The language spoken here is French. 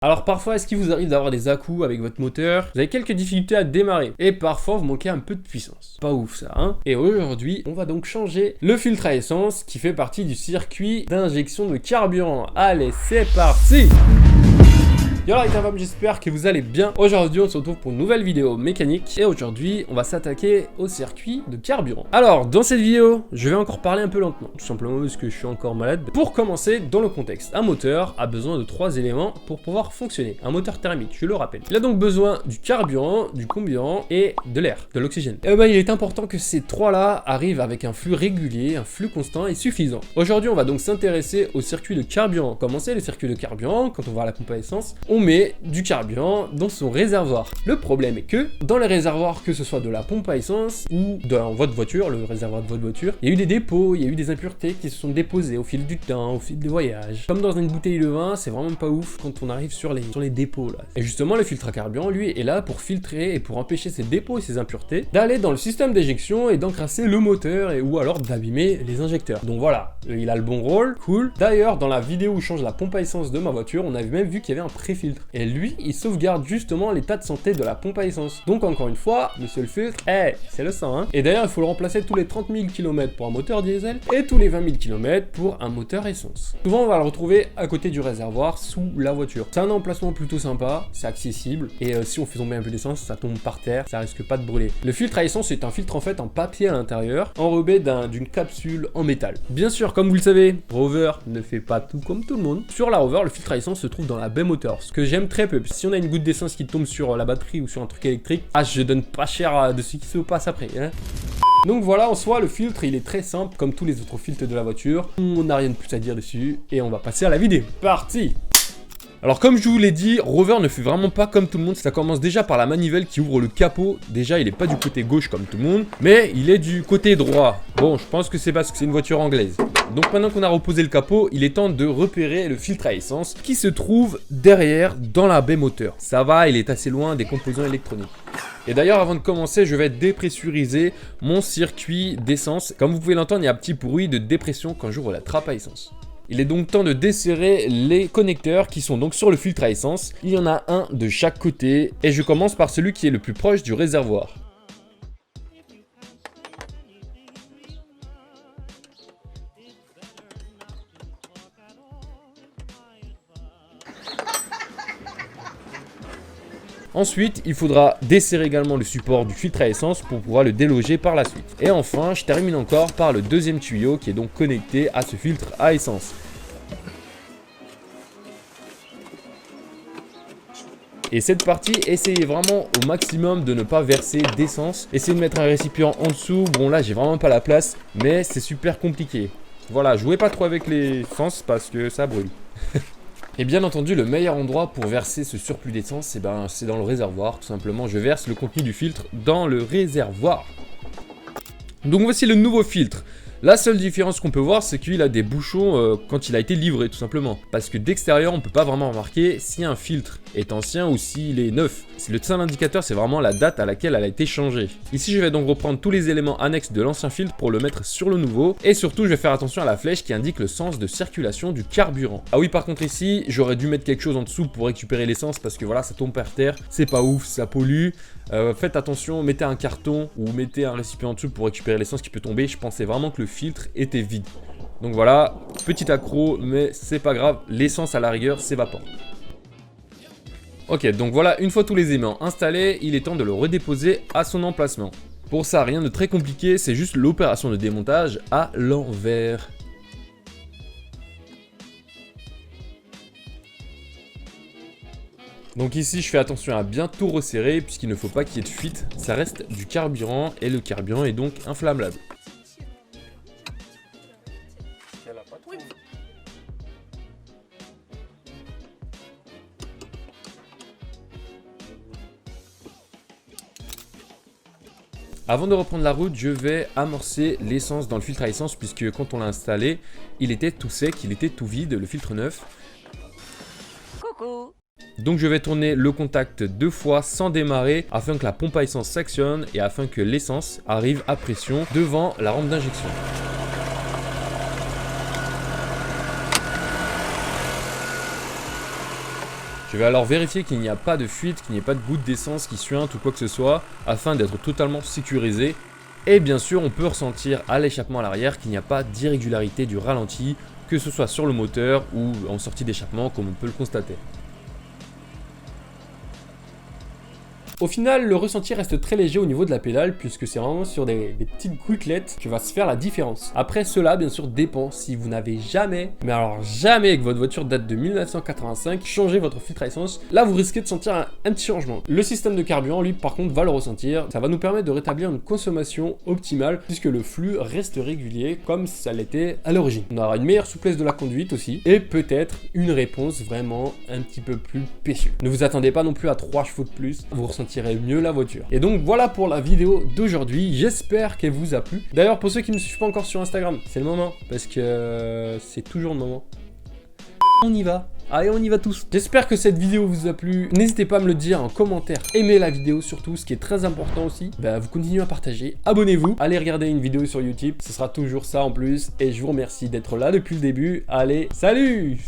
Alors parfois, est-ce qu'il vous arrive d'avoir des à-coups avec votre moteur? Vous avez quelques difficultés à démarrer et parfois vous manquez un peu de puissance. Pas ouf ça, hein? Et aujourd'hui, on va donc changer le filtre à essence qui fait partie du circuit d'injection de carburant. Allez, c'est parti! Yo les gars, j'espère que vous allez bien. Aujourd'hui on se retrouve pour une nouvelle vidéo mécanique et aujourd'hui on va s'attaquer au circuit de carburant. Alors dans cette vidéo je vais encore parler un peu lentement, tout simplement parce que je suis encore malade. Pour commencer, dans le contexte, un moteur a besoin de 3 éléments pour pouvoir fonctionner. Un moteur thermique, je le rappelle. Il a donc besoin du carburant, du comburant et de l'air, de l'oxygène. Et ben il est important que ces 3 là arrivent avec un flux régulier, un flux constant et suffisant. Aujourd'hui on va donc s'intéresser au circuit de carburant. Comment c'est le circuit de carburant? Quand on va à la pompe à essence, on met du carburant dans son réservoir. Le problème est que dans les réservoirs, que ce soit de la pompe à essence ou dans votre voiture, le réservoir de votre voiture, il y a eu des dépôts, il y a eu des impuretés qui se sont déposées au fil du temps, au fil des voyages. Comme dans une bouteille de vin, c'est vraiment pas ouf quand on arrive sur les dépôts là. Et justement, le filtre à carburant, lui, est là pour filtrer et pour empêcher ces dépôts et ces impuretés d'aller dans le système d'éjection et d'encrasser le moteur ou alors d'abîmer les injecteurs. Donc voilà, il a le bon rôle, cool. D'ailleurs, dans la vidéo où je change la pompe à essence de ma voiture, on avait même vu qu'il y avait un pré-filtre. Et lui, il sauvegarde justement l'état de santé de la pompe à essence. Donc encore une fois, monsieur le filtre, c'est le sang, hein. Et d'ailleurs, il faut le remplacer tous les 30 000 km pour un moteur diesel et tous les 20 000 km pour un moteur essence. Souvent, on va le retrouver à côté du réservoir, sous la voiture. C'est un emplacement plutôt sympa, c'est accessible, et si on fait tomber un peu d'essence, ça tombe par terre, ça risque pas de brûler. Le filtre à essence est un filtre en fait en papier à l'intérieur, enrobé d'une capsule en métal. Bien sûr, comme vous le savez, Rover ne fait pas tout comme tout le monde. Sur la Rover, le filtre à essence se trouve dans la baie moteur, ce que j'aime très peu. Si on a une goutte d'essence qui tombe sur la batterie ou sur un truc électrique, je donne pas cher de ce qui se passe après, hein. Donc voilà, en soi, le filtre, il est très simple, comme tous les autres filtres de la voiture. On n'a rien de plus à dire dessus, et on va passer à la vidéo. Parti! Alors comme je vous l'ai dit, Rover ne fait vraiment pas comme tout le monde, ça commence déjà par la manivelle qui ouvre le capot. Déjà il est pas du côté gauche comme tout le monde, mais il est du côté droit. Bon, je pense que c'est parce que c'est une voiture anglaise. Donc maintenant qu'on a reposé le capot, il est temps de repérer le filtre à essence qui se trouve derrière dans la baie moteur. Ça va, il est assez loin des composants électroniques. Et d'ailleurs, avant de commencer, je vais dépressuriser mon circuit d'essence. Comme vous pouvez l'entendre, il y a un petit bruit de dépression quand j'ouvre la trappe à essence. Il est donc temps de desserrer les connecteurs qui sont donc sur le filtre à essence. Il y en a un de chaque côté et je commence par celui qui est le plus proche du réservoir. Ensuite, il faudra desserrer également le support du filtre à essence pour pouvoir le déloger par la suite. Et enfin, je termine encore par le deuxième tuyau qui est donc connecté à ce filtre à essence. Et cette partie, essayez vraiment au maximum de ne pas verser d'essence. Essayez de mettre un récipient en dessous. Bon là, j'ai vraiment pas la place, mais c'est super compliqué. Voilà, jouez pas trop avec les essences parce que ça brûle. Et bien entendu, le meilleur endroit pour verser ce surplus d'essence, c'est dans le réservoir. Tout simplement, je verse le contenu du filtre dans le réservoir. Donc voici le nouveau filtre. La seule différence qu'on peut voir, c'est qu'il a des bouchons quand il a été livré, tout simplement. Parce que d'extérieur, on ne peut pas vraiment remarquer si un filtre est ancien ou s'il est neuf. Le seul indicateur, c'est vraiment la date à laquelle elle a été changée. Ici, je vais donc reprendre tous les éléments annexes de l'ancien filtre pour le mettre sur le nouveau. Et surtout, je vais faire attention à la flèche qui indique le sens de circulation du carburant. Ah oui, par contre ici, j'aurais dû mettre quelque chose en dessous pour récupérer l'essence parce que voilà, ça tombe par terre. C'est pas ouf, ça pollue. Faites attention, mettez un carton ou mettez un récipient en dessous pour récupérer l'essence qui peut tomber. Je pensais vraiment que le filtre était vide. Donc voilà, petit accro, mais c'est pas grave, l'essence à la rigueur s'évapore. Ok, donc voilà, une fois tous les aimants installés, il est temps de le redéposer à son emplacement. Pour ça, rien de très compliqué, c'est juste l'opération de démontage à l'envers. Donc ici, je fais attention à bien tout resserrer puisqu'il ne faut pas qu'il y ait de fuite. Ça reste du carburant et le carburant est donc inflammable. Avant de reprendre la route, je vais amorcer l'essence dans le filtre à essence puisque quand on l'a installé, il était tout sec, il était tout vide, le filtre neuf. Coucou. Donc je vais tourner le contact 2 fois sans démarrer afin que la pompe à essence s'actionne et afin que l'essence arrive à pression devant la rampe d'injection. Je vais alors vérifier qu'il n'y a pas de fuite, qu'il n'y ait pas de goutte d'essence qui suinte ou quoi que ce soit, afin d'être totalement sécurisé. Et bien sûr, on peut ressentir à l'échappement à l'arrière qu'il n'y a pas d'irrégularité du ralenti, que ce soit sur le moteur ou en sortie d'échappement comme on peut le constater. Au final, le ressenti reste très léger au niveau de la pédale puisque c'est vraiment sur des petites gouttelettes que va se faire la différence. Après, cela, bien sûr, dépend si vous n'avez jamais, mais alors jamais que votre voiture date de 1985, changé votre filtre à essence, là vous risquez de sentir un petit changement. Le système de carburant, lui, par contre, va le ressentir. Ça va nous permettre de rétablir une consommation optimale puisque le flux reste régulier comme ça l'était à l'origine. On aura une meilleure souplesse de la conduite aussi et peut-être une réponse vraiment un petit peu plus paisue. Ne vous attendez pas non plus à 3 chevaux de plus, vous ressentez mieux la voiture. Et donc voilà pour la vidéo d'aujourd'hui, j'espère qu'elle vous a plu. D'ailleurs pour ceux qui ne me suivent pas encore sur Instagram, c'est le moment, parce que c'est toujours le moment. On y va. Allez, on y va tous. J'espère que cette vidéo vous a plu. N'hésitez pas à me le dire en commentaire. Aimez la vidéo surtout, ce qui est très important aussi. Vous continuez à partager. Abonnez-vous. Allez regarder une vidéo sur YouTube. Ce sera toujours ça en plus. Et je vous remercie d'être là depuis le début. Allez, salut!